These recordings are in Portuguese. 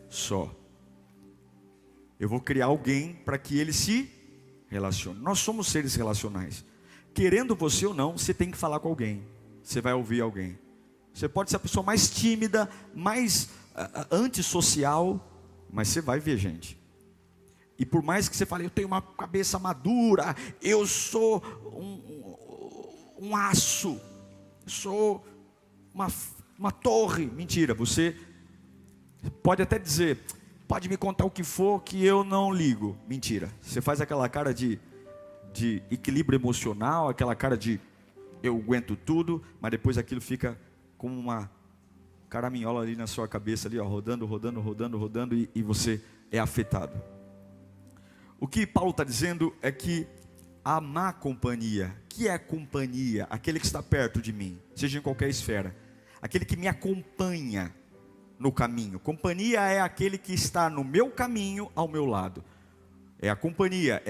só. Eu vou criar alguém para que ele se relacione. Nós somos seres relacionais. Querendo você ou não, você tem que falar com alguém. Você vai ouvir alguém. Você pode ser a pessoa mais tímida, mais antissocial, mas você vai ver gente. E por mais que você fale, eu tenho uma cabeça madura, eu sou um aço, sou uma torre. Mentira, você pode até dizer, pode me contar o que for que eu não ligo. Mentira, você faz aquela cara de equilíbrio emocional, aquela cara de eu aguento tudo, mas depois aquilo fica como uma caraminhola ali na sua cabeça, ali, ó, rodando, e você é afetado. O que Paulo está dizendo é que a má companhia, que é a companhia, aquele que está perto de mim, seja em qualquer esfera, aquele que me acompanha no caminho. Companhia é aquele que está no meu caminho, ao meu lado. É a companhia,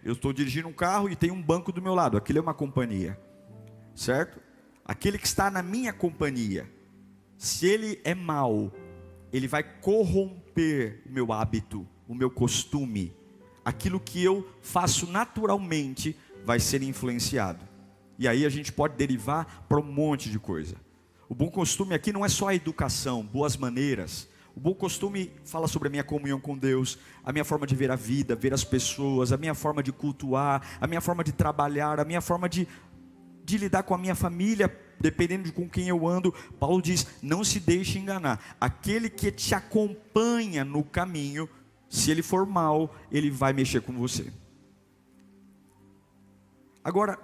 eu estou dirigindo um carro e tem um banco do meu lado, aquilo é uma companhia, certo? Aquele que está na minha companhia, se ele é mau, ele vai corromper o meu hábito, o meu costume, aquilo que eu faço naturalmente vai ser influenciado. E aí a gente pode derivar para um monte de coisa. O bom costume aqui não é só a educação, boas maneiras. O bom costume fala sobre a minha comunhão com Deus, a minha forma de ver a vida, ver as pessoas, a minha forma de cultuar, a minha forma de trabalhar, a minha forma de lidar com a minha família, dependendo de com quem eu ando. Paulo diz, não se deixe enganar. Aquele que te acompanha no caminho, se ele for mau, ele vai mexer com você. Agora,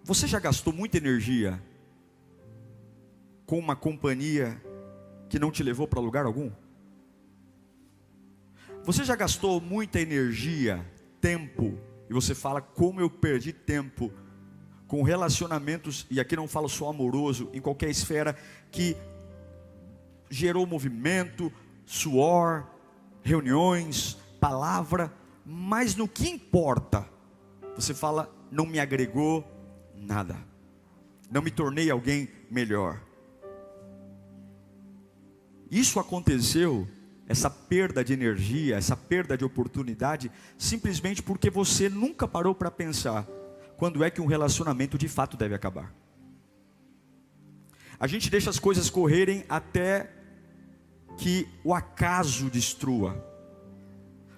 você já gastou muita energia com uma companhia que não te levou para lugar algum? Você já gastou muita energia, tempo, e você fala, como eu perdi tempo com relacionamentos, e aqui não falo só amoroso, em qualquer esfera, que gerou movimento, suor, reuniões, palavra, mas no que importa, você fala, não me agregou nada, não me tornei alguém melhor. Isso aconteceu, essa perda de energia, essa perda de oportunidade, simplesmente porque você nunca parou para pensar quando é que um relacionamento de fato deve acabar. A gente deixa as coisas correrem até que o acaso destrua,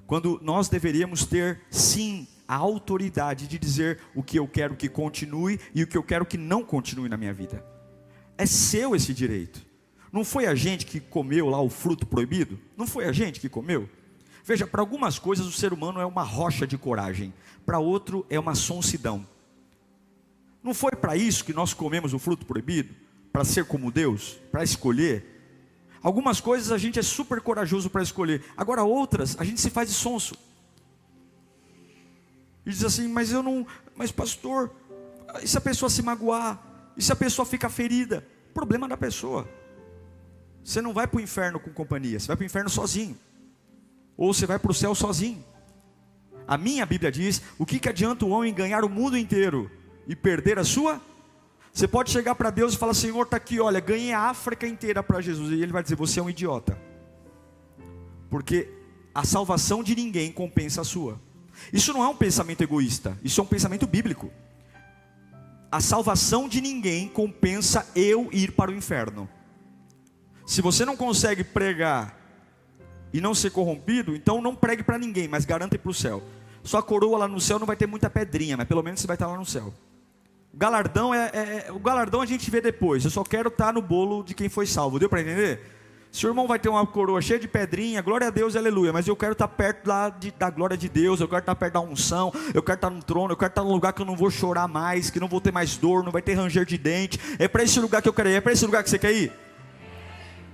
quando nós deveríamos ter sim a autoridade de dizer o que eu quero que continue e o que eu quero que não continue na minha vida. É seu esse direito. Não foi a gente que comeu lá o fruto proibido? Não foi a gente que comeu? Veja, para algumas coisas o ser humano é uma rocha de coragem, para outro é uma sonsidão. Não foi para isso que nós comemos o fruto proibido? Para ser como Deus? Para escolher? Algumas coisas a gente é super corajoso para escolher, agora outras a gente se faz de sonso. E diz assim, mas pastor, e se a pessoa se magoar? E se a pessoa fica ferida? Problema da pessoa. Você não vai para o inferno com companhia, você vai para o inferno sozinho. Ou você vai para o céu sozinho. A minha Bíblia diz, o que adianta o homem ganhar o mundo inteiro e perder a sua? Você pode chegar para Deus e falar, Senhor, está aqui, olha, ganhei a África inteira para Jesus. E Ele vai dizer, você é um idiota. Porque a salvação de ninguém compensa a sua. Isso não é um pensamento egoísta, isso é um pensamento bíblico. A salvação de ninguém compensa eu ir para o inferno. Se você não consegue pregar e não ser corrompido, então não pregue para ninguém, mas garanta ir para o céu. Sua coroa lá no céu não vai ter muita pedrinha, mas pelo menos você vai estar lá no céu. O galardão a gente vê depois. Eu só quero estar no bolo de quem foi salvo. Deu para entender? Seu irmão vai ter uma coroa cheia de pedrinha, glória a Deus, aleluia. Mas eu quero estar perto da glória de Deus, eu quero estar perto da unção, eu quero estar no trono, eu quero estar num lugar que eu não vou chorar mais, que não vou ter mais dor, não vai ter ranger de dente. É para esse lugar que eu quero ir, é para esse lugar que você quer ir?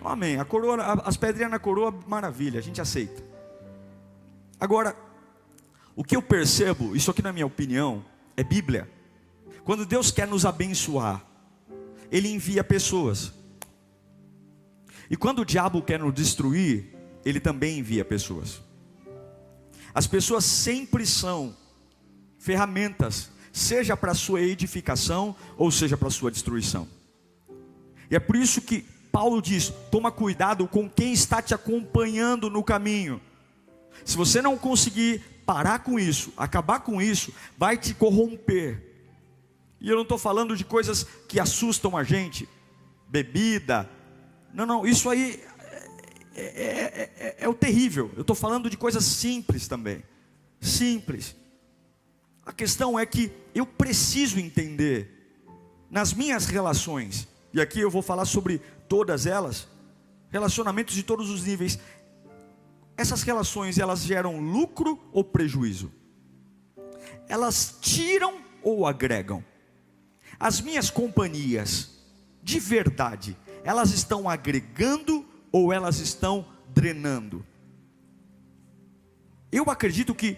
Amém. A coroa, as pedrinhas na coroa, maravilha, a gente aceita. Agora, o que eu percebo, isso aqui na minha opinião, é Bíblia. Quando Deus quer nos abençoar, Ele envia pessoas. E quando o diabo quer nos destruir, ele também envia pessoas. As pessoas sempre são ferramentas, seja para a sua edificação, ou seja para a sua destruição. E é por isso que Paulo diz: toma cuidado com quem está te acompanhando no caminho. Se você não conseguir parar com isso, acabar com isso, vai te corromper. E eu não estou falando de coisas que assustam a gente, bebida, não, isso aí é o terrível. Eu estou falando de coisas simples também, simples. A questão é que eu preciso entender, nas minhas relações, e aqui eu vou falar sobre todas elas, relacionamentos de todos os níveis, essas relações, elas geram lucro ou prejuízo? Elas tiram ou agregam? As minhas companhias, de verdade, elas estão agregando ou elas estão drenando? Eu acredito que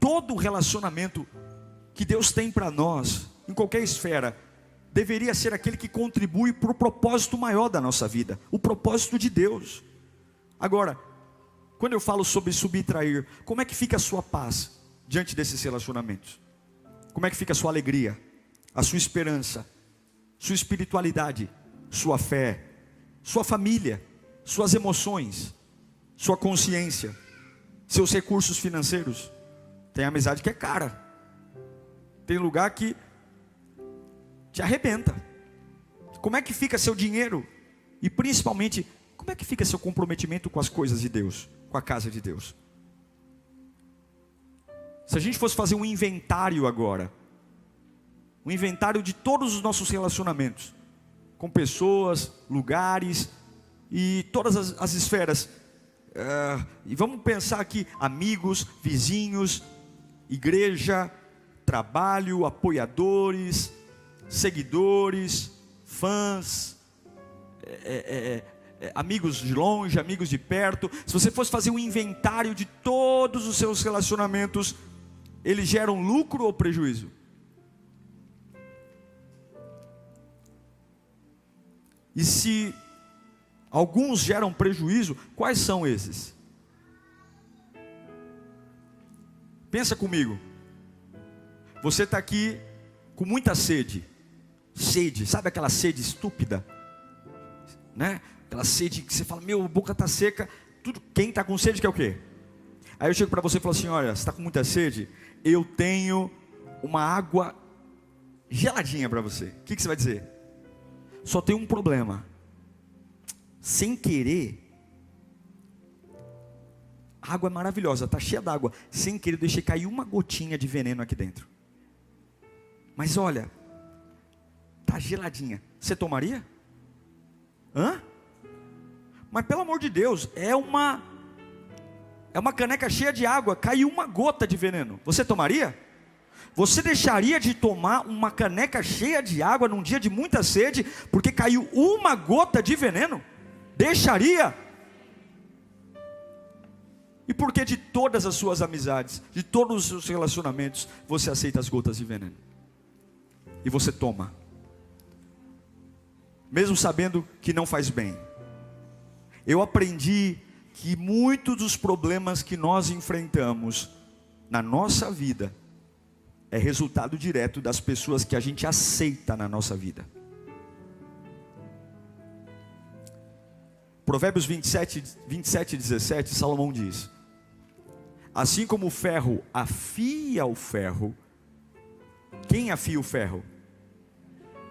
todo relacionamento que Deus tem para nós, em qualquer esfera, deveria ser aquele que contribui para o propósito maior da nossa vida, o propósito de Deus. Agora, quando eu falo sobre subtrair, como é que fica a sua paz diante desses relacionamentos? Como é que fica a sua alegria, a sua esperança, sua espiritualidade, sua fé, sua família, suas emoções, sua consciência, seus recursos financeiros? Tem amizade que é cara, tem lugar que te arrebenta. Como é que fica seu dinheiro? E principalmente, como é que fica seu comprometimento com as coisas de Deus, com a casa de Deus? Se a gente fosse fazer um inventário agora, um inventário de todos os nossos relacionamentos, com pessoas, lugares e todas as esferas, e vamos pensar aqui, amigos, vizinhos, igreja, trabalho, apoiadores, seguidores, fãs, amigos de longe, amigos de perto. Se você fosse fazer um inventário de todos os seus relacionamentos, eles geram lucro ou prejuízo? E se alguns geram prejuízo, quais são esses? Pensa comigo. Você está aqui com muita sede, sabe aquela sede estúpida, né? Aquela sede que você fala, meu, a boca está seca. Quem está com sede quer o quê? Aí eu chego para você e falo assim, olha, você está com muita sede, eu tenho uma água geladinha para você. O que você vai dizer? Só tem um problema, sem querer, a água é maravilhosa, está cheia d'água, sem querer eu deixei cair uma gotinha de veneno aqui dentro. Mas olha, está geladinha, você tomaria? Mas pelo amor de Deus, é uma caneca cheia de água, caiu uma gota de veneno, você tomaria? Você deixaria de tomar uma caneca cheia de água num dia de muita sede, porque caiu uma gota de veneno? Deixaria? E por que de todas as suas amizades, de todos os seus relacionamentos, você aceita as gotas de veneno? E você toma, mesmo sabendo que não faz bem. Eu aprendi que muitos dos problemas que nós enfrentamos na nossa vida é resultado direto das pessoas que a gente aceita na nossa vida. Provérbios 27, 17, Salomão diz: assim como o ferro afia o ferro, quem afia o ferro?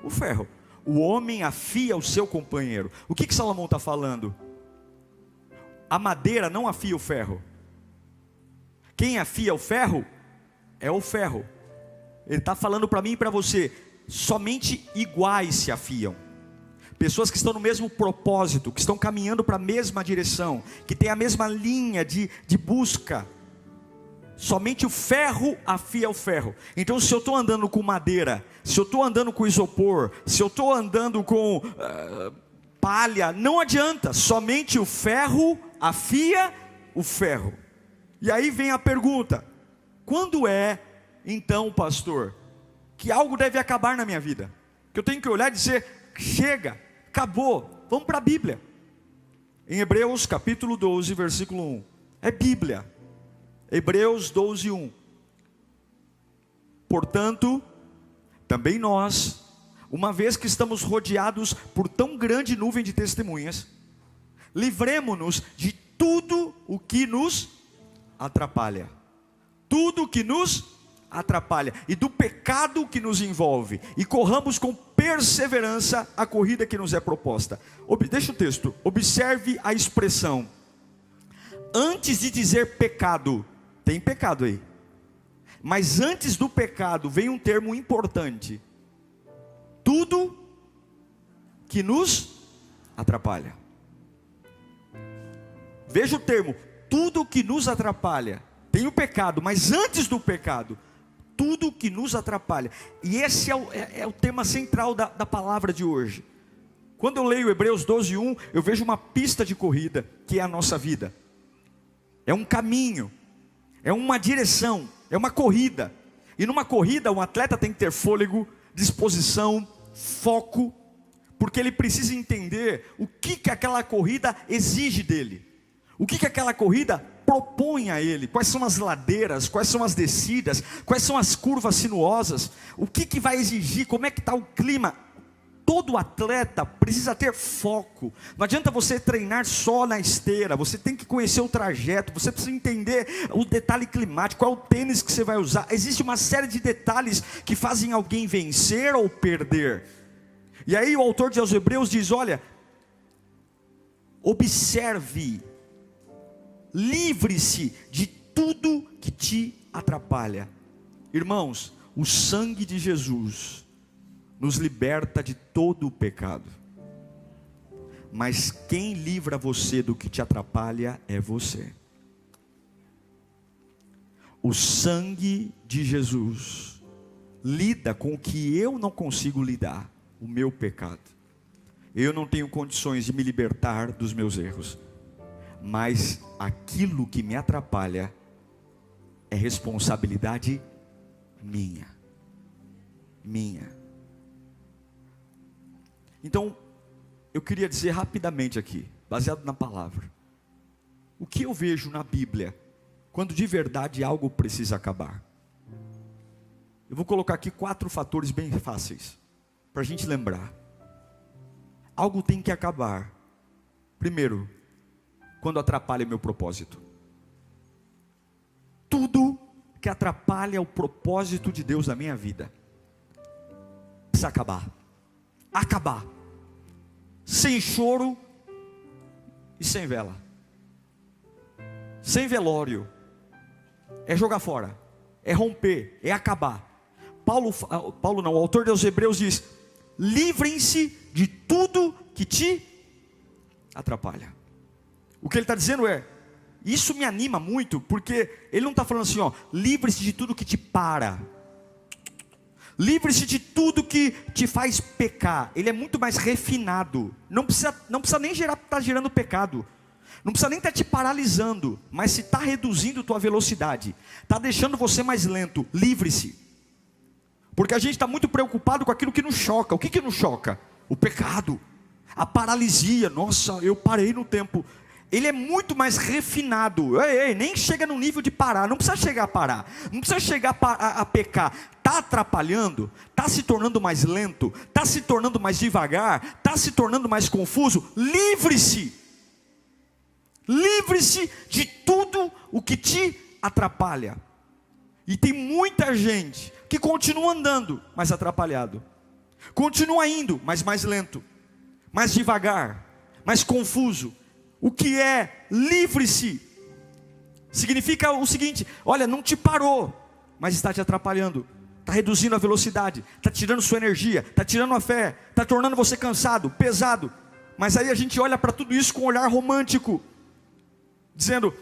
O ferro. O homem afia o seu companheiro. O que Salomão está falando? A madeira não afia o ferro. Quem afia o ferro é o ferro. Ele está falando para mim e para você, somente iguais se afiam. Pessoas que estão no mesmo propósito, que estão caminhando para a mesma direção, que têm a mesma linha de busca. Somente o ferro afia o ferro. Então se eu estou andando com madeira, se eu estou andando com isopor, se eu estou andando com palha, não adianta. Somente o ferro afia o ferro. E aí vem a pergunta: quando é então, pastor, que algo deve acabar na minha vida? Que eu tenho que olhar e dizer, chega, acabou, vamos para a Bíblia. Em Hebreus capítulo 12, versículo 1, é Bíblia. Hebreus 12, 1. Portanto, também nós, uma vez que estamos rodeados por tão grande nuvem de testemunhas, livremo-nos de tudo o que nos atrapalha. Tudo o que nos atrapalha. E do pecado que nos envolve. E corramos com perseverança a corrida que nos é proposta. Deixa o texto. Observe a expressão. Antes de dizer pecado, tem pecado aí. Mas antes do pecado vem um termo importante. Tudo que nos atrapalha. Veja o termo, tudo que nos atrapalha. Tem o pecado, mas antes do pecado, tudo que nos atrapalha. E esse é o tema central da palavra de hoje. Quando eu leio Hebreus 12:1, eu vejo uma pista de corrida, que é a nossa vida. É um caminho, é uma direção, é uma corrida. E numa corrida, um atleta tem que ter fôlego, disposição, foco, porque ele precisa entender o que aquela corrida exige dele. O que aquela corrida propõe a ele? Quais são as ladeiras? Quais são as descidas? Quais são as curvas sinuosas? O que vai exigir? Como é que está o clima? Todo atleta precisa ter foco. Não adianta você treinar só na esteira. Você tem que conhecer o trajeto. Você precisa entender o detalhe climático. Qual é o tênis que você vai usar? Existe uma série de detalhes que fazem alguém vencer ou perder. E aí o autor de aos Hebreus diz, olha, observe, livre-se de tudo que te atrapalha. Irmãos, o sangue de Jesus nos liberta de todo o pecado. Mas quem livra você do que te atrapalha é você. O sangue de Jesus lida com o que eu não consigo lidar, o meu pecado. Eu não tenho condições de me libertar dos meus erros. Mas aquilo que me atrapalha é responsabilidade minha. Então, eu queria dizer rapidamente aqui, baseado na palavra, o que eu vejo na Bíblia, quando de verdade algo precisa acabar. Eu vou colocar aqui 4 fatores bem fáceis, para a gente lembrar. Algo tem que acabar. Primeiro, quando atrapalha meu propósito. Tudo que atrapalha o propósito de Deus na minha vida precisa acabar. Acabar. Sem choro e sem vela. Sem velório. É jogar fora. É romper. É acabar. Paulo não, o autor dos Hebreus diz: livrem-se de tudo que te atrapalha. O que ele está dizendo é, isso me anima muito, porque ele não está falando assim, ó, livre-se de tudo que te para, livre-se de tudo que te faz pecar. Ele é muito mais refinado. Não precisa nem estar gerando pecado, não precisa nem estar te paralisando, mas se está reduzindo tua velocidade, está deixando você mais lento, livre-se. Porque a gente está muito preocupado com aquilo que nos choca. O que nos choca? O pecado, a paralisia. Nossa, eu parei no tempo. Ele é muito mais refinado. Nem chega no nível de parar. Não precisa chegar a parar. Não precisa chegar a pecar. Está atrapalhando? Está se tornando mais lento? Está se tornando mais devagar? Está se tornando mais confuso? Livre-se. Livre-se de tudo o que te atrapalha. E tem muita gente que continua andando, mas atrapalhado. Continua indo, mas mais lento. Mais devagar. Mais confuso. O que é livre-se? Significa o seguinte: olha, não te parou, mas está te atrapalhando. Está reduzindo a velocidade. Está tirando sua energia. Está tirando a fé. Está tornando você cansado, pesado. Mas aí a gente olha para tudo isso com um olhar romântico. Dizendo,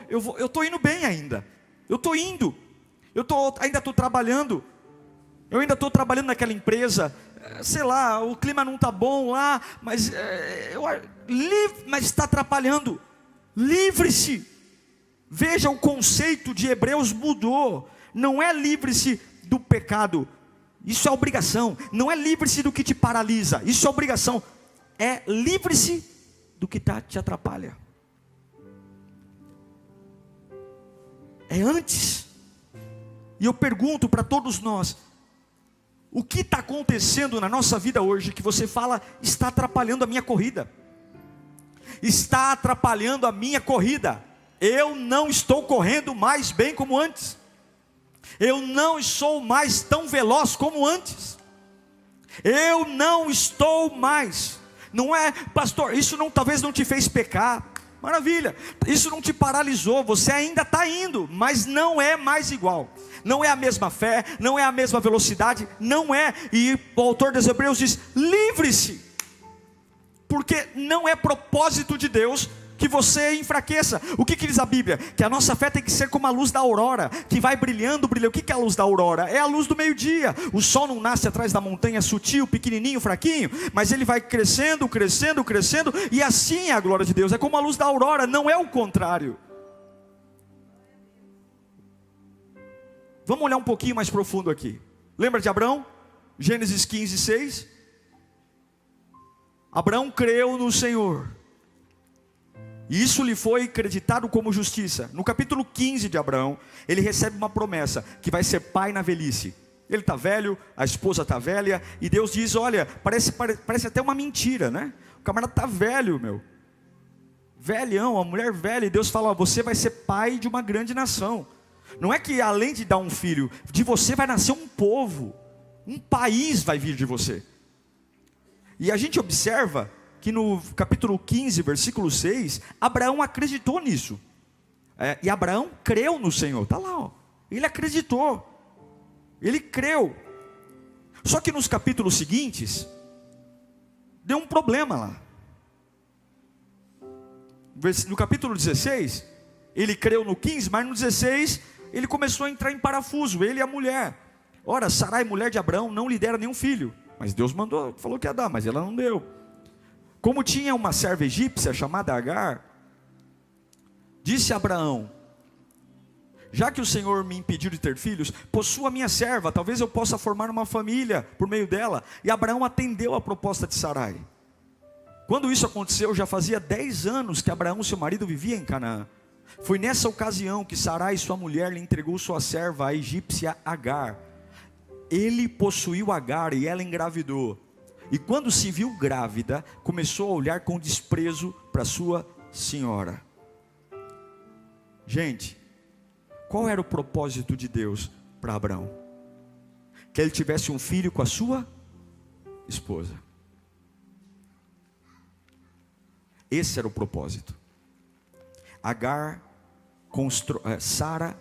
eu estou indo bem ainda. Eu estou indo. Ainda estou trabalhando. Eu ainda estou trabalhando naquela empresa. Sei lá, o clima não está bom lá, mas está atrapalhando. Livre-se. Veja, o conceito de Hebreus mudou. Não é livre-se do pecado. Isso é obrigação. Não é livre-se do que te paralisa. Isso é obrigação. É livre-se do que te atrapalha. É antes. E eu pergunto para todos nós: O que está acontecendo na nossa vida hoje que você fala, está atrapalhando a minha corrida? Está atrapalhando a minha corrida. Eu não estou correndo mais bem como antes. Eu não sou mais tão veloz como antes. Eu não estou mais. Não é, pastor, isso não, talvez não te fez pecar. Maravilha, isso não te paralisou, você ainda está indo, mas não é mais igual. Não é a mesma fé, não é a mesma velocidade, não é. E o autor dos Hebreus diz, livre-se. Porque não é propósito de Deus que você enfraqueça. O que diz a Bíblia? Que a nossa fé tem que ser como a luz da aurora, que vai brilhando, brilhando. O que é a luz da aurora? É a luz do meio-dia. O sol não nasce atrás da montanha sutil, pequenininho, fraquinho, mas ele vai crescendo, crescendo, crescendo, e assim é a glória de Deus. É como a luz da aurora, não é o contrário. Vamos olhar um pouquinho mais profundo aqui. Lembra de Abraão? Gênesis 15, 6. Abraão creu no Senhor, e isso lhe foi acreditado como justiça. No capítulo 15 de Abraão, ele recebe uma promessa, que vai ser pai na velhice. Ele está velho, a esposa está velha, e Deus diz, olha, parece até uma mentira, né? O camarada está velho, meu. Velhão, a mulher velha, e Deus fala, ó, você vai ser pai de uma grande nação. Não é que além de dar um filho, de você vai nascer um povo. Um país vai vir de você. E a gente observa que no capítulo 15, versículo 6, Abraão acreditou nisso. E Abraão creu no Senhor. Está lá, ó. Ele acreditou. Ele creu. Só que nos capítulos seguintes, deu um problema lá. No capítulo 16, ele creu no 15, mas no 16, ele começou a entrar em parafuso, ele e a mulher. Ora, Sarai, mulher de Abraão, não lhe dera nenhum filho. Mas Deus mandou, falou que ia dar, mas ela não deu. Como tinha uma serva egípcia chamada Agar, disse Abraão, já que o Senhor me impediu de ter filhos, possua minha serva, talvez eu possa formar uma família por meio dela. E Abraão atendeu a proposta de Sarai. Quando isso aconteceu, já fazia 10 anos que Abraão, seu marido, vivia em Canaã. Foi nessa ocasião que Sarai, sua mulher, lhe entregou sua serva, a egípcia Agar. Ele possuiu Agar e ela engravidou. E quando se viu grávida, começou a olhar com desprezo para sua senhora. Gente, qual era o propósito de Deus para Abraão? Que ele tivesse um filho com a sua esposa. Esse era o propósito. Sara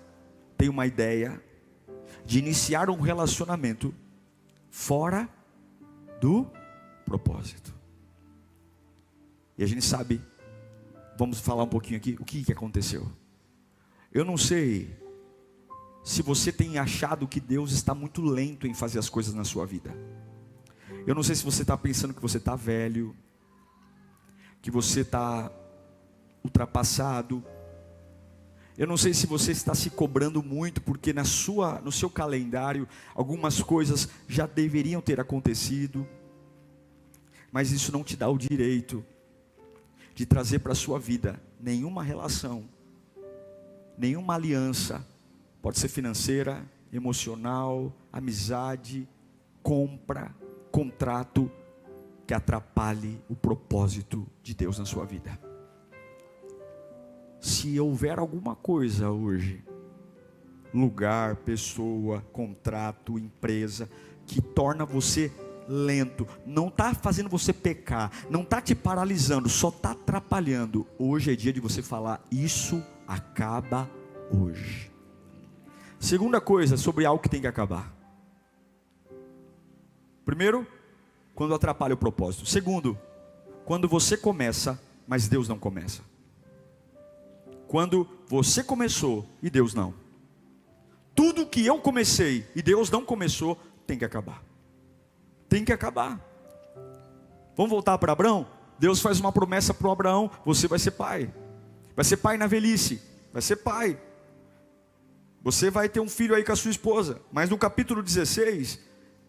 tem uma ideia de iniciar um relacionamento fora do propósito. E a gente sabe, vamos falar um pouquinho aqui, o que aconteceu. Eu não sei se você tem achado que Deus está muito lento em fazer as coisas na sua vida. Eu não sei se você está pensando que você está velho, que você está ultrapassado. Eu não sei se você está se cobrando muito, porque no seu calendário, algumas coisas já deveriam ter acontecido. Mas isso não te dá o direito de trazer para a sua vida nenhuma relação, nenhuma aliança. Pode ser financeira, emocional, amizade, compra, contrato, que atrapalhe o propósito de Deus na sua vida. Se houver alguma coisa hoje, lugar, pessoa, contrato, empresa, que torna você lento, não está fazendo você pecar, não está te paralisando, só está atrapalhando, hoje é dia de você falar, isso acaba hoje. Segunda coisa sobre algo que tem que acabar. Primeiro, quando atrapalha o propósito. Segundo, quando você começa, mas Deus não começa. Quando você começou e Deus não. Tudo que eu comecei e Deus não começou, tem que acabar. Tem que acabar. Vamos voltar para Abraão? Deus faz uma promessa para o Abraão, você vai ser pai. Vai ser pai na velhice, vai ser pai. Você vai ter um filho aí com a sua esposa. Mas no capítulo 16,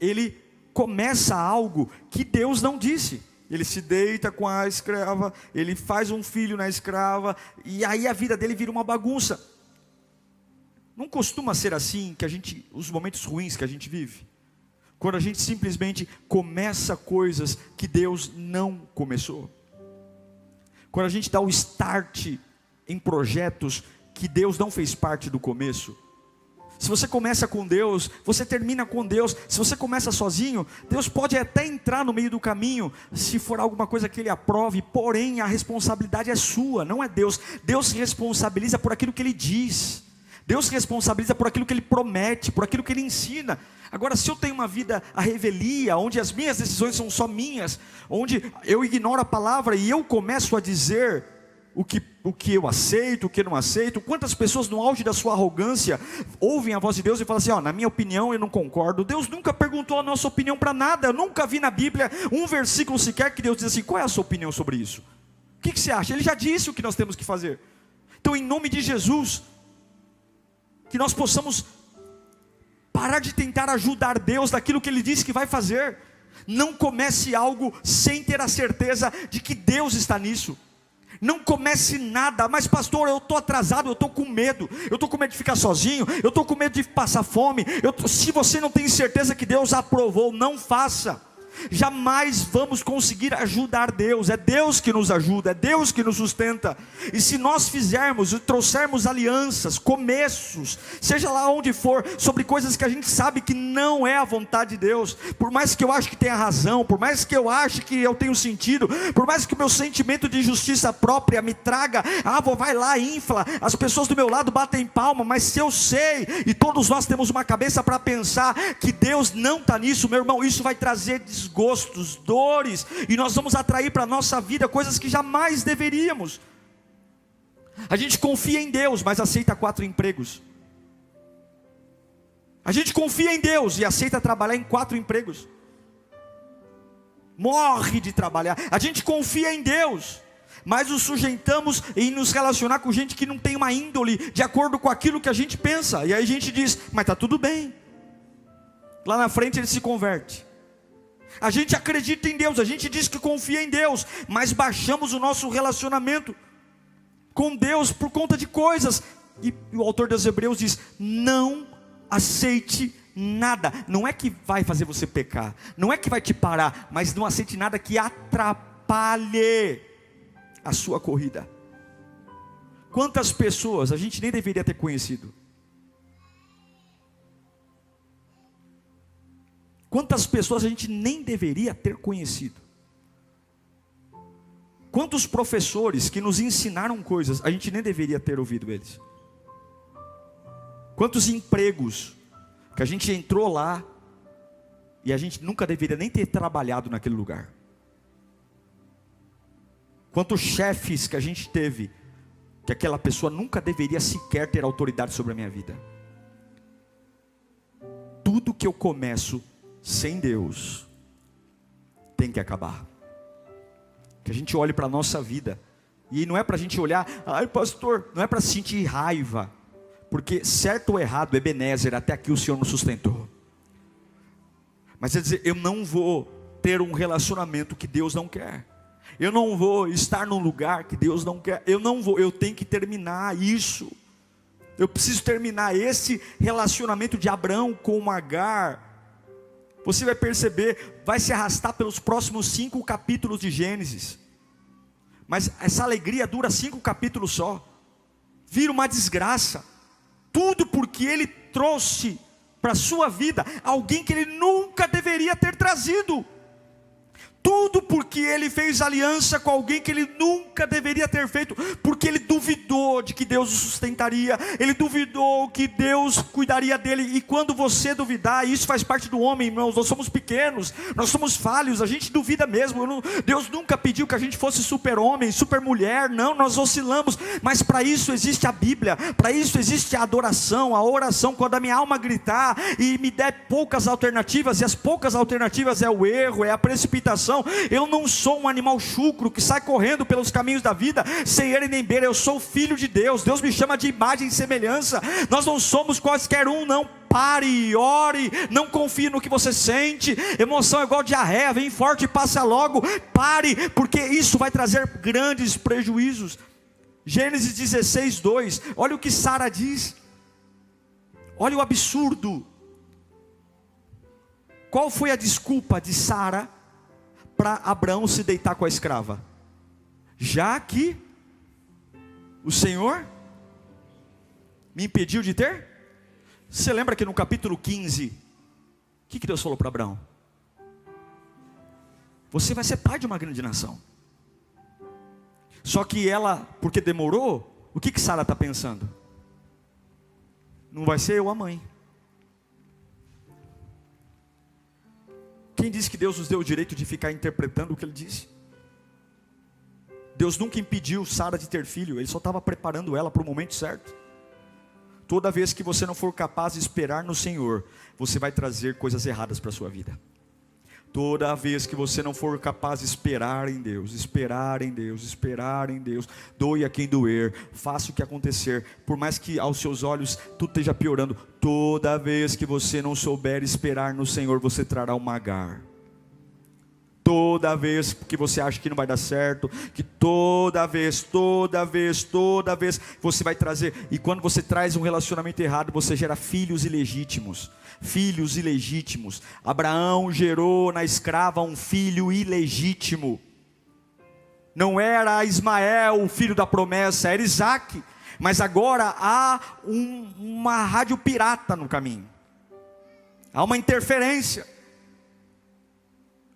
ele começa algo que Deus não disse. Ele se deita com a escrava, ele faz um filho na escrava, e aí a vida dele vira uma bagunça. Não costuma ser assim que os momentos ruins que a gente vive. Quando a gente simplesmente começa coisas que Deus não começou. Quando a gente dá o start em projetos que Deus não fez parte do começo. Se você começa com Deus, você termina com Deus. Se você começa sozinho, Deus pode até entrar no meio do caminho, se for alguma coisa que Ele aprove, porém a responsabilidade é sua, não é Deus. Deus se responsabiliza por aquilo que Ele diz. Deus se responsabiliza por aquilo que Ele promete, por aquilo que Ele ensina. Agora, se eu tenho uma vida à revelia, onde as minhas decisões são só minhas, onde eu ignoro a palavra e eu começo a dizer o que eu aceito, o que eu não aceito. Quantas pessoas no auge da sua arrogância ouvem a voz de Deus e falam assim, na minha opinião eu não concordo. Deus nunca perguntou a nossa opinião para nada. Eu nunca vi na Bíblia um versículo sequer que Deus diz assim, qual é a sua opinião sobre isso? O que você acha? Ele já disse o que nós temos que fazer. Então, em nome de Jesus, que nós possamos parar de tentar ajudar Deus naquilo que Ele disse que vai fazer. Não comece algo sem ter a certeza de que Deus está nisso. Não comece nada, mas pastor, eu estou atrasado, eu estou com medo de ficar sozinho, eu estou com medo de passar fome. Se você não tem certeza que Deus aprovou, não faça. Jamais vamos conseguir ajudar Deus. É Deus que nos ajuda, é Deus que nos sustenta. E se nós fizermos e trouxermos alianças, começos, seja lá onde for, sobre coisas que a gente sabe que não é a vontade de Deus, por mais que eu ache que tenha razão, por mais que eu ache que eu tenho sentido, por mais que o meu sentimento de justiça própria me traga, vai lá, infla, as pessoas do meu lado batem palma, mas se eu sei, e todos nós temos uma cabeça para pensar que Deus não está nisso, meu irmão, isso vai trazer desgostos, dores, e nós vamos atrair para a nossa vida coisas que jamais deveríamos. A gente confia em Deus, mas aceita 4 empregos. A gente confia em Deus e aceita trabalhar em 4 empregos. Morre de trabalhar. A gente confia em Deus, mas nos sujeitamos em nos relacionar com gente que não tem uma índole de acordo com aquilo que a gente pensa. E aí a gente diz, mas está tudo bem. Lá na frente ele se converte. A gente acredita em Deus, a gente diz que confia em Deus, mas baixamos o nosso relacionamento com Deus por conta de coisas. E o autor dos Hebreus diz, não aceite nada. Não é que vai fazer você pecar, não é que vai te parar, mas não aceite nada que atrapalhe a sua corrida. Quantas pessoas a gente nem deveria ter conhecido? Quantas pessoas a gente nem deveria ter conhecido? Quantos professores que nos ensinaram coisas, a gente nem deveria ter ouvido eles? Quantos empregos que a gente entrou lá e a gente nunca deveria nem ter trabalhado naquele lugar? Quantos chefes que a gente teve, que aquela pessoa nunca deveria sequer ter autoridade sobre a minha vida? Tudo que eu começo sem Deus tem que acabar. Que a gente olhe para a nossa vida, e não é para a gente olhar, ai pastor, não é para sentir raiva, porque certo ou errado, Ebenezer, até aqui o Senhor nos sustentou. Mas é dizer, eu não vou ter um relacionamento que Deus não quer, eu não vou estar num lugar que Deus não quer, eu tenho que terminar isso. Eu preciso terminar esse relacionamento de Abraão com Agar. Você vai perceber, vai se arrastar pelos próximos 5 capítulos de Gênesis. Mas essa alegria dura 5 capítulos só. Vira uma desgraça. Tudo porque ele trouxe para a sua vida alguém que ele nunca deveria ter trazido. Tudo porque ele fez aliança com alguém que ele nunca deveria ter feito, porque ele duvidou de que Deus o sustentaria, ele duvidou que Deus cuidaria dele. E quando você duvidar, isso faz parte do homem, irmãos, nós somos pequenos, nós somos falhos, a gente duvida mesmo. Deus nunca pediu que a gente fosse super homem, super mulher, não, nós oscilamos, mas para isso existe a Bíblia, para isso existe a adoração, a oração. Quando a minha alma gritar e me der poucas alternativas, e as poucas alternativas é o erro, é a precipitação, eu não sou um animal chucro que sai correndo pelos caminhos da vida sem ele nem beira. Eu sou filho de Deus, Deus me chama de imagem e semelhança. Nós não somos quaisquer um, não. Pare, ore, não confie no que você sente. Emoção é igual diarreia, vem forte e passa logo. Pare, porque isso vai trazer grandes prejuízos. Gênesis 16, 2, olha o que Sara diz, olha o absurdo. Qual foi a desculpa de Sara para Abraão se deitar com a escrava? Já que o Senhor me impediu de ter? Você lembra que no capítulo 15, o que Deus falou para Abraão? Você vai ser pai de uma grande nação. Só que ela, porque demorou, o que Sara está pensando? Não vai ser eu a mãe. Quem disse que Deus nos deu o direito de ficar interpretando o que Ele disse? Deus nunca impediu Sara de ter filho, Ele só estava preparando ela para o momento certo. Toda vez que você não for capaz de esperar no Senhor, você vai trazer coisas erradas para a sua vida. Toda vez que você não for capaz de esperar em Deus, esperar em Deus, esperar em Deus, doe a quem doer, faça o que acontecer, por mais que aos seus olhos tudo esteja piorando, toda vez que você não souber esperar no Senhor, você trará um Agar. Toda vez que você acha que não vai dar certo, que toda vez você vai trazer, e quando você traz um relacionamento errado, você gera filhos ilegítimos. Filhos ilegítimos. Abraão gerou na escrava um filho ilegítimo. Não era Ismael, o filho da promessa, era Isaac. Mas agora há uma rádio pirata no caminho. Há uma interferência.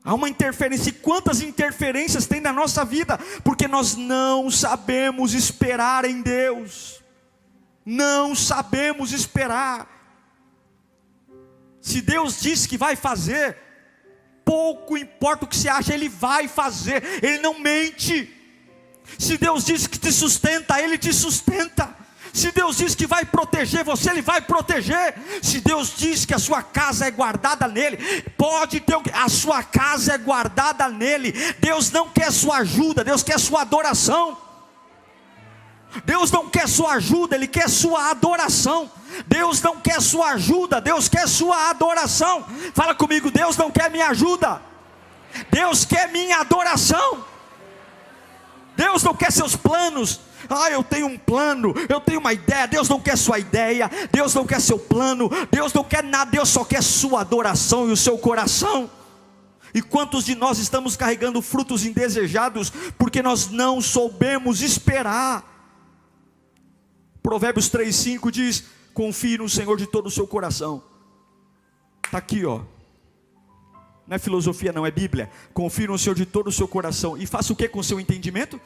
Há uma interferência. E quantas interferências tem na nossa vida? Porque nós não sabemos esperar em Deus. Não sabemos esperar. Se Deus disse que vai fazer, pouco importa o que você acha, Ele vai fazer, Ele não mente. Se Deus disse que te sustenta, Ele te sustenta. Se Deus diz que vai proteger você, Ele vai proteger. Se Deus diz que a sua casa é guardada nele, pode ter a sua casa é guardada nele. Deus não quer sua ajuda, Deus quer sua adoração. Deus não quer sua ajuda, Ele quer sua adoração. Deus não quer sua ajuda, Deus quer sua adoração. Fala comigo, Deus não quer minha ajuda, Deus quer minha adoração. Deus não quer seus planos. Eu tenho um plano, eu tenho uma ideia. Deus não quer sua ideia, Deus não quer seu plano, Deus não quer nada, Deus só quer sua adoração e o seu coração. E quantos de nós estamos carregando frutos indesejados porque nós não soubemos esperar? Provérbios 3:5 diz: confie no Senhor de todo o seu coração. Está aqui, ó. Não é filosofia, não, é Bíblia. Confie no Senhor de todo o seu coração. E faça o que com o seu entendimento?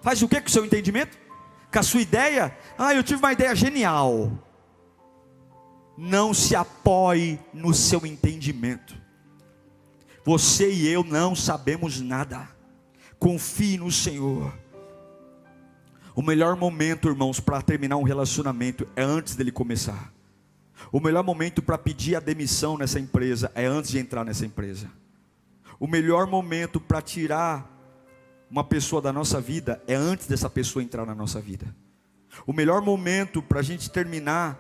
Faz o que com o seu entendimento? Com a sua ideia? Eu tive uma ideia genial. Não se apoie no seu entendimento. Você e eu não sabemos nada. Confie no Senhor. O melhor momento, irmãos, para terminar um relacionamento é antes dele começar. O melhor momento para pedir a demissão nessa empresa é antes de entrar nessa empresa. O melhor momento para tirar uma pessoa da nossa vida é antes dessa pessoa entrar na nossa vida. O melhor momento para a gente terminar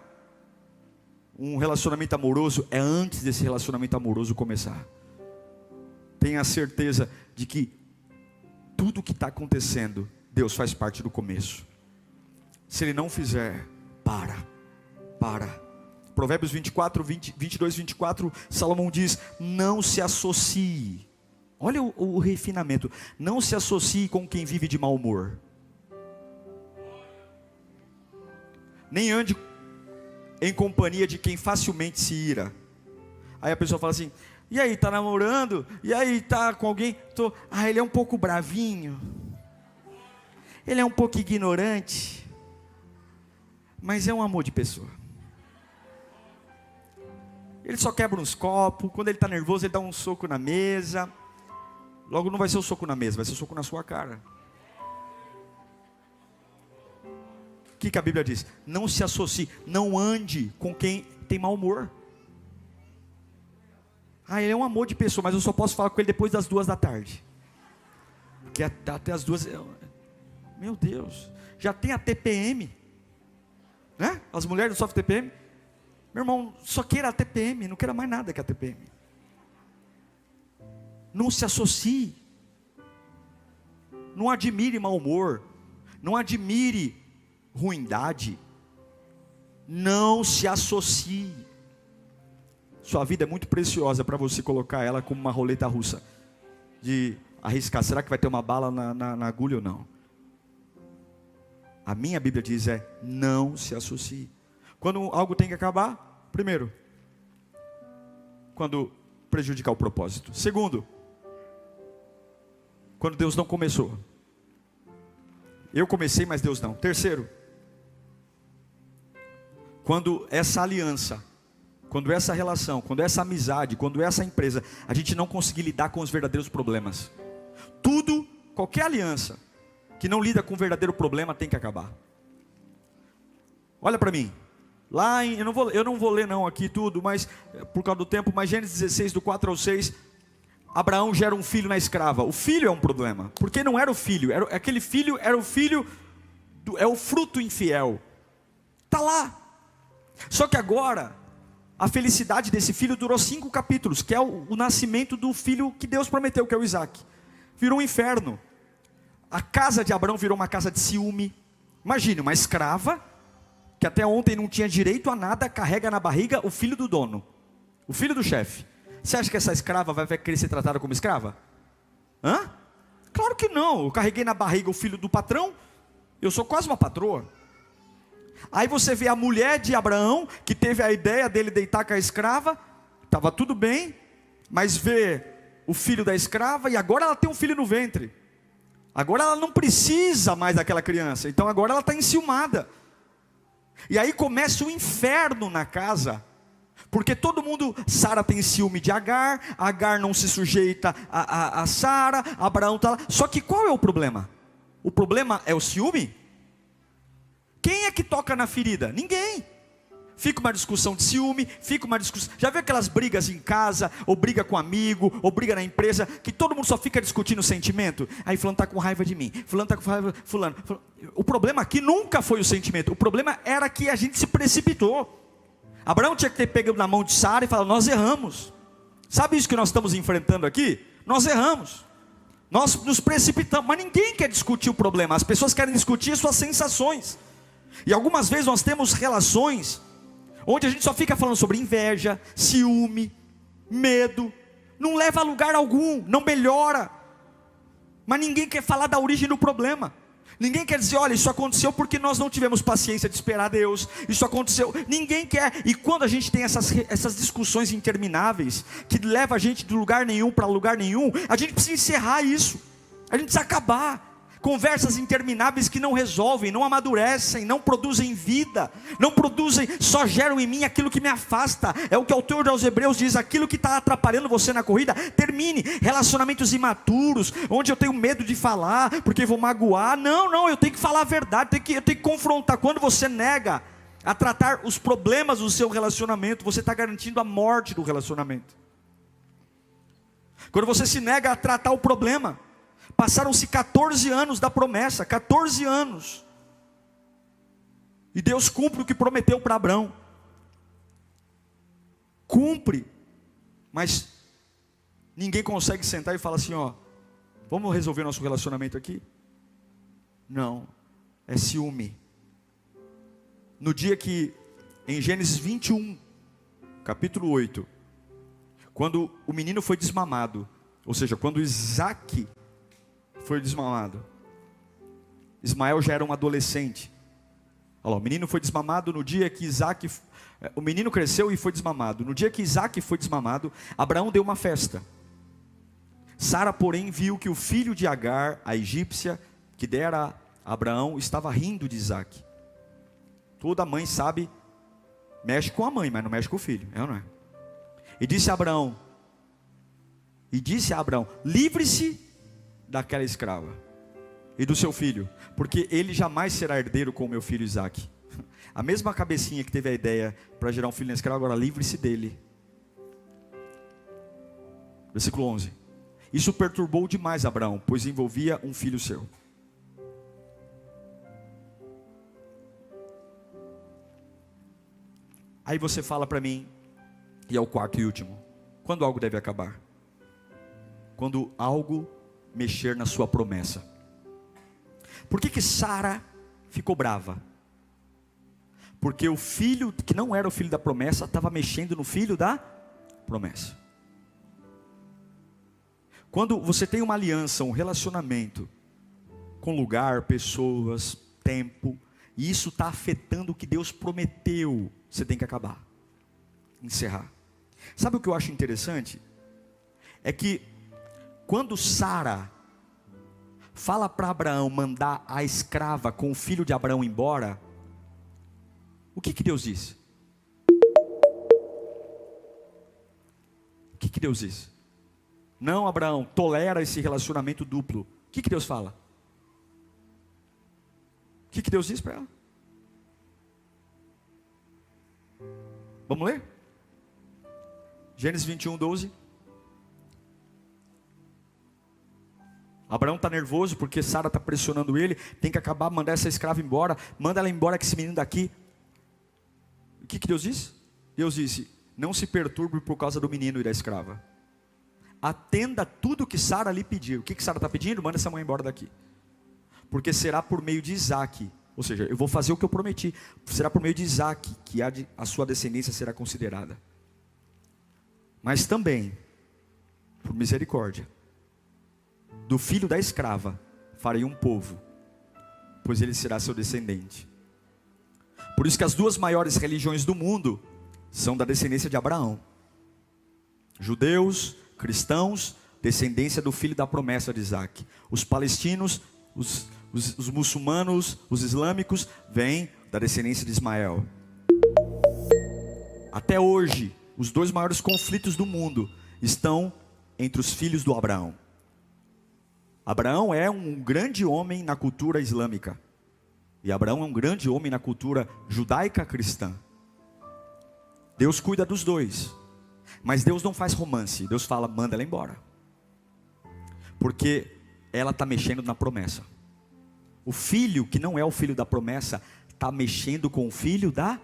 um relacionamento amoroso é antes desse relacionamento amoroso começar. Tenha certeza de que tudo que está acontecendo, Deus faz parte do começo. Se Ele não fizer, para. Provérbios 22:24, Salomão diz: não se associe. Olha o refinamento. Não se associe com quem vive de mau humor. Nem ande em companhia de quem facilmente se ira. Aí a pessoa fala assim: e aí, tá namorando? E aí, tá com alguém? Ele é um pouco bravinho. Ele é um pouco ignorante, mas é um amor de pessoa. Ele só quebra uns copos. Quando ele está nervoso, ele dá um soco na mesa. Logo não vai ser o soco na mesa, vai ser o soco na sua cara. O que a Bíblia diz? Não se associe, não ande com quem tem mau humor. Ele é um amor de pessoa, mas eu só posso falar com ele depois das 2 da tarde. Porque até as 2... Meu Deus, já tem a TPM, né? As mulheres não sofrem TPM. Meu irmão, só queira a TPM, não queira mais nada que a TPM. Não se associe. Não admire mau humor. Não admire ruindade. Não se associe. Sua vida é muito preciosa para você colocar ela como uma roleta russa. De arriscar, será que vai ter uma bala na agulha ou não? A minha Bíblia diz não se associe. Quando algo tem que acabar, primeiro, quando prejudicar o propósito. Segundo, quando Deus não começou. Eu comecei, mas Deus não. Terceiro, quando essa aliança, quando essa relação, quando essa amizade, quando essa empresa, a gente não conseguir lidar com os verdadeiros problemas. Tudo, qualquer aliança que não lida com o verdadeiro problema tem que acabar. Olha para mim. Lá em, eu não vou ler não aqui tudo, mas por causa do tempo, mas Gênesis 16, do 4 ao 6, Abraão gera um filho na escrava. O filho é um problema, porque não era o filho, aquele filho era o filho, é o fruto infiel. Está lá. Só que agora, a felicidade desse filho durou 5 capítulos, que é o nascimento do filho que Deus prometeu, que é o Isaac. Virou um inferno. A casa de Abraão virou uma casa de ciúme. Imagine, uma escrava, que até ontem não tinha direito a nada, carrega na barriga o filho do dono, o filho do chefe. Você acha que essa escrava vai querer ser tratada como escrava? Hã? Claro que não. Eu carreguei na barriga o filho do patrão, eu sou quase uma patroa. Aí você vê a mulher de Abraão, que teve a ideia dele deitar com a escrava, estava tudo bem, mas vê o filho da escrava, e agora ela tem um filho no ventre. Agora ela não precisa mais daquela criança, então agora ela está enciumada. E aí começa o inferno na casa, porque todo mundo, Sara tem ciúme de Agar, Agar não se sujeita a Sara, Abraão está lá. Só que qual é o problema? O problema é o ciúme? Quem é que toca na ferida? Ninguém. Fica uma discussão de ciúme, fica uma discussão. Já viu aquelas brigas em casa, ou briga com amigo, ou briga na empresa, que todo mundo só fica discutindo o sentimento? Aí fulano está com raiva de mim, fulano está com raiva, fulano. O problema aqui nunca foi o sentimento, o problema era que a gente se precipitou. Abraão tinha que ter pego na mão de Sara e falado, nós erramos. Sabe isso que nós estamos enfrentando aqui? Nós erramos. Nós nos precipitamos, mas ninguém quer discutir o problema. As pessoas querem discutir suas sensações. E algumas vezes nós temos relações onde a gente só fica falando sobre inveja, ciúme, medo, não leva a lugar algum, não melhora, mas ninguém quer falar da origem do problema, ninguém quer dizer, olha, isso aconteceu porque nós não tivemos paciência de esperar Deus, isso aconteceu, ninguém quer. E quando a gente tem essas discussões intermináveis, que leva a gente de lugar nenhum para lugar nenhum, a gente precisa encerrar isso, a gente precisa acabar. Conversas intermináveis que não resolvem, não amadurecem, não produzem vida, não produzem, só geram em mim aquilo que me afasta. É o que o autor aos Hebreus diz, aquilo que está atrapalhando você na corrida, termine. Relacionamentos imaturos, onde eu tenho medo de falar, porque vou magoar. Não, eu tenho que falar a verdade, eu tenho que confrontar. Quando você nega a tratar os problemas do seu relacionamento, você está garantindo a morte do relacionamento. Quando você se nega a tratar o problema, passaram-se 14 anos da promessa, 14 anos. E Deus cumpre o que prometeu para Abraão. Cumpre. Mas ninguém consegue sentar e falar assim, ó, vamos resolver nosso relacionamento aqui? Não, é ciúme. No dia que, em Gênesis 21, capítulo 8, quando o menino foi desmamado, ou seja, quando Isaac foi desmamado, Ismael já era um adolescente. Olha lá, o menino foi desmamado no dia que o menino cresceu e foi desmamado. No dia que Isaac foi desmamado, Abraão deu uma festa. Sara, porém, viu que o filho de Agar, a egípcia, que dera a Abraão, estava rindo de Isaac. Toda mãe sabe, mexe com a mãe, mas não mexe com o filho, é ou não é? E disse a Abraão, livre-se daquela escrava e do seu filho, porque ele jamais será herdeiro com o meu filho Isaac. A mesma cabecinha que teve a ideia para gerar um filho na escrava, agora livre-se dele. Versículo 11. Isso perturbou demais Abraão, pois envolvia um filho seu. Aí você fala para mim, e é o quarto e último, quando algo deve acabar? Quando algo mexer na sua promessa. Por que Sara ficou brava? Porque o filho, que não era o filho da promessa, estava mexendo no filho da promessa. Quando você tem uma aliança, um relacionamento com lugar, pessoas, tempo, e isso está afetando o que Deus prometeu, você tem que acabar, encerrar. Sabe o que eu acho interessante? É que quando Sara fala para Abraão mandar a escrava com o filho de Abraão embora, o que Deus disse? O que Deus disse? Não, Abraão, tolera esse relacionamento duplo. O que Deus fala? O que Deus diz para ela? Vamos ler? Gênesis 21, 12. Abraão está nervoso porque Sara está pressionando ele. Tem que acabar, mandar essa escrava embora. Manda ela embora, que esse menino daqui. O que Deus disse? Deus disse: não se perturbe por causa do menino e da escrava. Atenda tudo que Sara lhe pediu. O que Sara está pedindo? Manda essa mãe embora daqui. Porque será por meio de Isaac. Ou seja, eu vou fazer o que eu prometi. Será por meio de Isaac que a sua descendência será considerada. Mas também, por misericórdia, do filho da escrava farei um povo, pois ele será seu descendente. Por isso que as duas maiores religiões do mundo são da descendência de Abraão. Judeus, cristãos, descendência do filho da promessa de Isaac. Os palestinos, os muçulmanos, os islâmicos, vêm da descendência de Ismael. Até hoje, os dois maiores conflitos do mundo estão entre os filhos do Abraão. Abraão é um grande homem na cultura islâmica. E Abraão é um grande homem na cultura judaica cristã. Deus cuida dos dois. Mas Deus não faz romance. Deus fala, manda ela embora. Porque ela está mexendo na promessa. O filho que não é o filho da promessa está mexendo com o filho da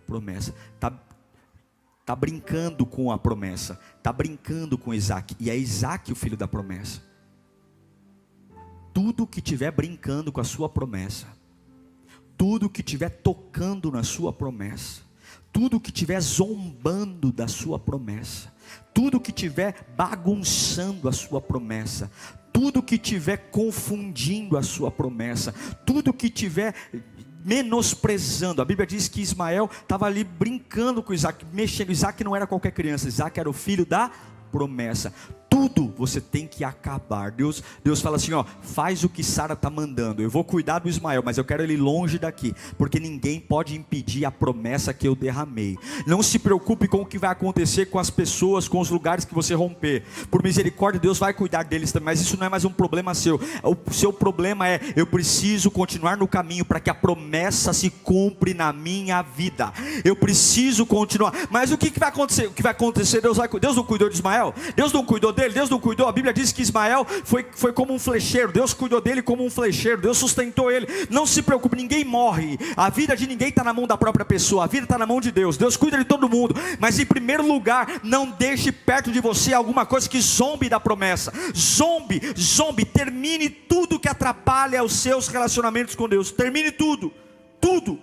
promessa. Está brincando com a promessa. Está brincando com Isaac. E é Isaac o filho da promessa. Tudo que estiver brincando com a sua promessa, tudo que estiver tocando na sua promessa, tudo que estiver zombando da sua promessa, tudo que estiver bagunçando a sua promessa, tudo que estiver confundindo a sua promessa, tudo que estiver menosprezando. A Bíblia diz que Ismael estava ali brincando com Isaac, mexendo. Isaac não era qualquer criança, Isaac era o filho da promessa. Tudo você tem que acabar. Deus fala assim, ó, faz o que Sara está mandando. Eu vou cuidar do Ismael, mas eu quero ele longe daqui, porque ninguém pode impedir a promessa que eu derramei. Não se preocupe com o que vai acontecer com as pessoas, com os lugares que você romper. Por misericórdia, Deus vai cuidar deles também, mas isso não é mais um problema seu. O seu problema é, eu preciso continuar no caminho para que a promessa se cumpra na minha vida. Eu preciso continuar. Mas o que vai acontecer? O que vai acontecer? Deus não cuidou de Ismael? Deus não cuidou dele? Deus não cuidou. A Bíblia diz que Ismael foi como um flecheiro. Deus cuidou dele como um flecheiro. Deus sustentou ele. Não se preocupe, ninguém morre. A vida de ninguém está na mão da própria pessoa. A vida está na mão de Deus. Deus cuida de todo mundo. Mas em primeiro lugar, não deixe perto de você alguma coisa que zombe da promessa. Zombe. Termine tudo que atrapalha os seus relacionamentos com Deus. Termine tudo. Tudo.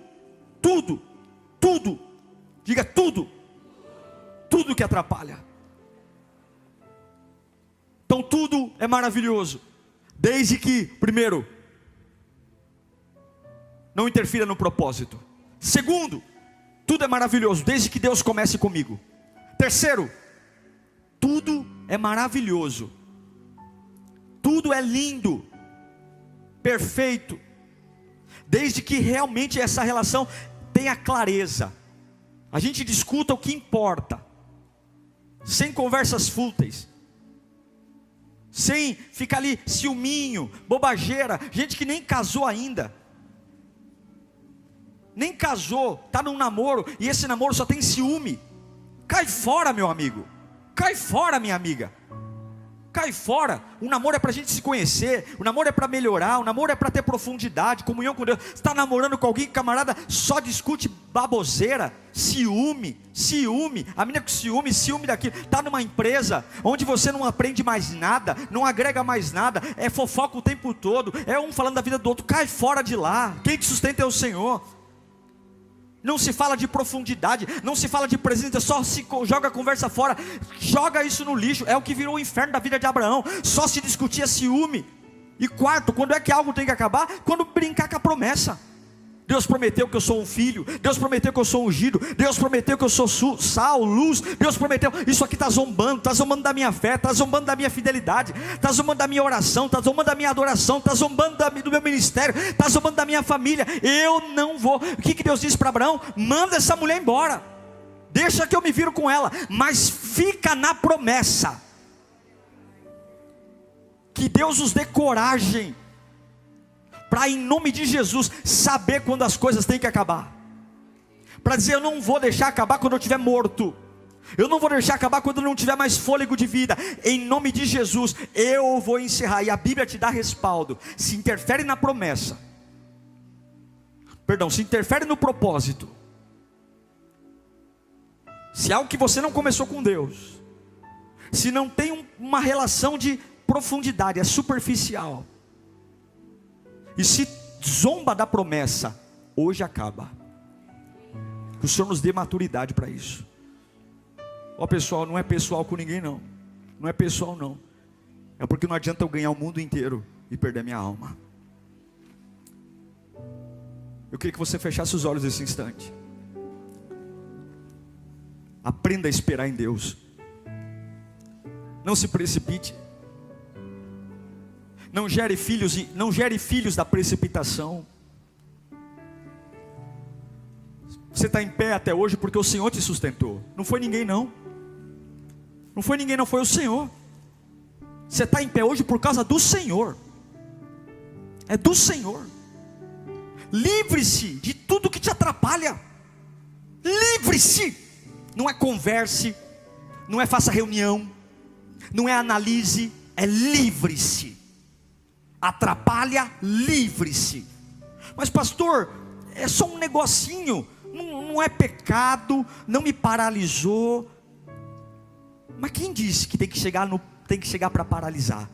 Diga tudo. Tudo que atrapalha. Então tudo é maravilhoso, desde que, primeiro, não interfira no propósito. Segundo, tudo é maravilhoso, desde que Deus comece comigo. Terceiro, tudo é maravilhoso, tudo é lindo, perfeito, desde que realmente essa relação tenha clareza. A gente discuta o que importa, sem conversas fúteis, sem ficar ali ciúminho, bobageira. Gente que nem casou ainda, nem casou, está num namoro, e esse namoro só tem ciúme. Cai fora, meu amigo. Cai fora, minha amiga. Cai fora. O namoro é para a gente se conhecer. O namoro é para melhorar. O namoro é para ter profundidade, comunhão com Deus. Você está namorando com alguém, camarada, só discute baboseira, ciúme. A menina com ciúme daquilo. Está numa empresa onde você não aprende mais nada, não agrega mais nada, é fofoca o tempo todo, é um falando da vida do outro. Cai fora de lá. Quem te sustenta é o Senhor. Não se fala de profundidade, não se fala de presença, só se joga a conversa fora, joga isso no lixo. É o que virou o inferno da vida de Abraão. Só se discutia ciúme. E quarto, quando é que algo tem que acabar? Quando brincar com a promessa. Deus prometeu que eu sou um filho, Deus prometeu que eu sou ungido, Deus prometeu que eu sou sal, luz, Deus prometeu. Isso aqui está zombando da minha fé, está zombando da minha fidelidade, está zombando da minha oração, está zombando da minha adoração, está zombando do meu ministério, está zombando da minha família. Eu não vou. O que Deus disse para Abraão? Manda essa mulher embora, deixa que eu me viro com ela, mas fica na promessa. Que Deus nos dê coragem para, em nome de Jesus, saber quando as coisas têm que acabar. Para dizer, eu não vou deixar acabar quando eu estiver morto. Eu não vou deixar acabar quando eu não tiver mais fôlego de vida. Em nome de Jesus, eu vou encerrar. E a Bíblia te dá respaldo. Se interfere na promessa, se interfere no propósito, se é algo que você não começou com Deus, se não tem uma relação de profundidade, é superficial, e se zomba da promessa, hoje acaba. Que o Senhor nos dê maturidade para isso. Pessoal, não é pessoal com ninguém não. Não é pessoal não. É porque não adianta eu ganhar o mundo inteiro e perder minha alma. Eu queria que você fechasse os olhos nesse instante. Aprenda a esperar em Deus. Não se precipite. Não gere filhos da precipitação. Você está em pé até hoje porque o Senhor te sustentou. Não foi ninguém não. Não foi ninguém não, foi o Senhor. Você está em pé hoje por causa do Senhor. É do Senhor. Livre-se de tudo que te atrapalha. Livre-se. Não é converse, não é faça reunião, não é analise, é livre-se. Atrapalha, livre-se. Mas pastor, é só um negocinho, não é pecado, não me paralisou. Mas quem disse que tem que chegar para paralisar?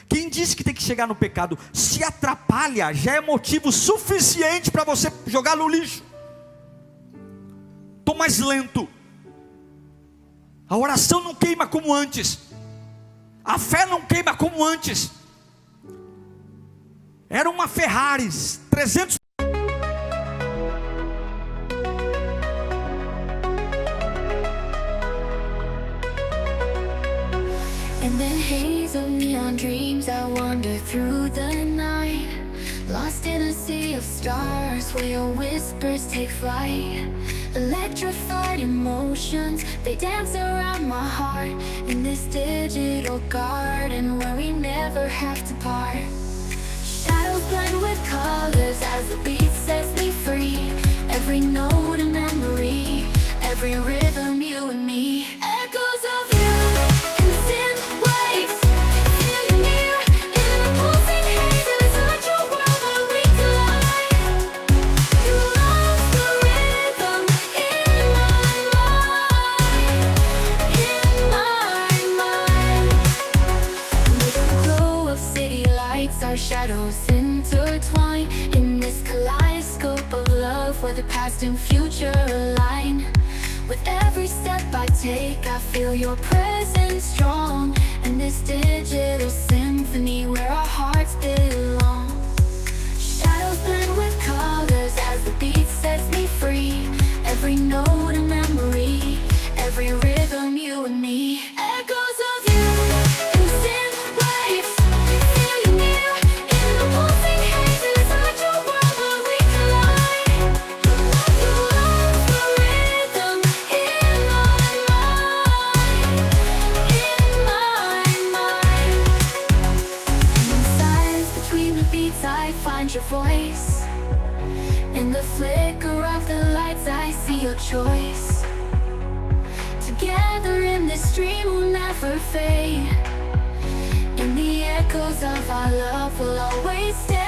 Quem disse que tem que chegar no pecado? Se atrapalha, já é motivo suficiente para você jogar no lixo. Estou mais lento. A oração não queima como antes. A fé não queima como antes. Era uma Ferrari 300. In the haze of neon dreams, I wander through the night, lost in a sea of stars where your whispers take flight. Electrified emotions, they dance around my heart, in this digital garden where we never have to part. Shadows blend with colors as the beat sets me free. Every note a memory, every rhythm you and me. Echoes of you in synth waves, feel you near in the pulsing haze. It's such a world where we collide. You love the rhythm in my mind. With the glow of city lights, our shadows intertwine in this kaleidoscope of love where the past and future align. With every step I take, I feel your presence strong, and this digital symphony where our hearts belong. Shadows blend with colors as the beat sets me free. Every note a memory, every rhythm you and me. Echoes of you in synth waves, feel you near in the pulsing haze. It's such a world where we collide. You love the rhythm in my mind. And in silence between the beats I find your voice. In the flicker of the lights I see your choice. Together in this dream we'll never fade. In the echoes of our love we'll always stay.